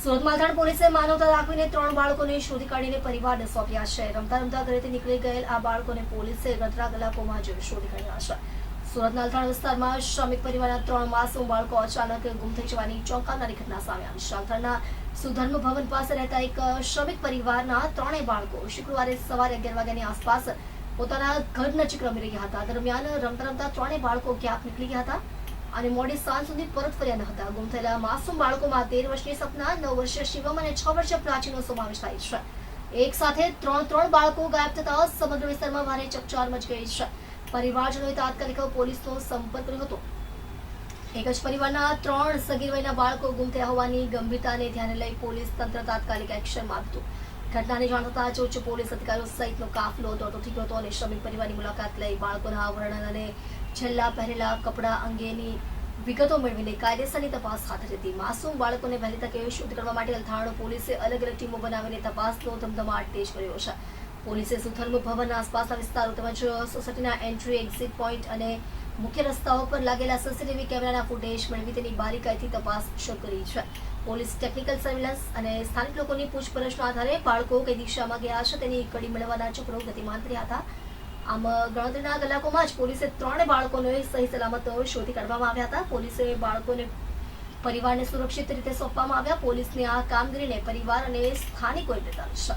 સુરત માલધાણ પોલીસે માનવતા દાખવીને 3 બાળકોને શોધી કાઢીને પરિવારને સોંપ્યા છે. રમતા રમતા ઘરેથી નીકળી ગયેલ આ બાળકોને પોલીસે ગતરા કલાકોમાં જ શોધી કાઢ્યા છે. સુરત માલધાણ વિસ્તારમાં શ્રમિક પરિવારના 3 માસૂમ બાળકો અચાનક ગુમ થઈ જવાની ચોંકાવનારી ઘટના સામે આવી છે. માલધાણના સુધર્મ ભવન પાસે રહેતા એક શ્રમિક પરિવારના 3 બાળકો શુક્રવારે સવારે 11 વાગ્યાની આસપાસ પોતાના ઘર નજીક રમી રહ્યા હતા. દરમિયાન રમતા રમતા 3 બાળકો ક્યાંક નીકળી ગયા હતા અને મોડી સાંજ સુધી પરત ફર્યા ન હતા. ગુમ થયેલા માસૂમ બાળકોમાં 13 વર્ષની સપના, 9 વર્ષીય શિવમ અને 6 વર્ષીય પ્રાચીનો સમાવેશ થાય છે. એક સાથે ત્રણ બાળકો ગાયબ થતા સમગ્ર વિસ્તારમાં ભારે ચકચાર મચી ગઈ છે. પરિવારજનોએ તાત્કાલિક પોલીસનો સંપર્ક કર્યો હતો. એક જ પરિવારના 3 સગીર વયના બાળકો ગુમ થયા હોવાની ગંભીરતાને ધ્યાને લઈ પોલીસ તંત્ર તાત્કાલિક એક્શનમાં આવ્યું હતું. ઘટનાની જાણ થતાં જ ઉચ્ચ પોલીસ અધિકારીઓ સહિતનો કાફલો દોડતો થઈ ગયો હતો અને શ્રમિક પરિવારની મુલાકાત લઈ બાળકોના વર્ણન અને છેલ્લા પહેરેલા કપડાં અંગેની વિગતો મેળવીને કાયદેસરની તપાસ હાથ ધરી હતી. માસૂમ બાળકોને વહેલી તકે શોધ કરવા માટે અલથાણ પોલીસે અલગ અલગ ટીમો બનાવીને તપાસનો ધમધમાટ તેજ કર્યો છે. પોલીસે સુથર્મ ભવન આસપાસના વિસ્તારો તેમજ સોસાયટીના એન્ટ્રી એક્ઝિટ પોઈન્ટ અને મુખ્ય રસ્તાઓ પર લાગેલા સીસીટીવી કેમેરાના ફૂટેજ મેળવી તેની બારીકાઈથી તપાસ શરૂ કરી છે. પોલીસ ટેકનિકલ સર્વેલન્સ અને સ્થાનિક લોકોની પૂછપરછના આધારે બાળકો કઈ દિશામાં ગયા છે તેની કડી મેળવવાના ચક્રો ગતિમાન કર્યા હતા. આમ ગણતરીના કલાકોમાં જ પોલીસે 3 બાળકોને સહી સલામત શોધી કાઢવામાં આવ્યા હતા. પોલીસે બાળકોને પરિવારને સુરક્ષિત રીતે સોંપવામાં આવ્યા. પોલીસની આ કામગીરીને પરિવાર અને સ્થાનિકોએ બિરદાવી છે.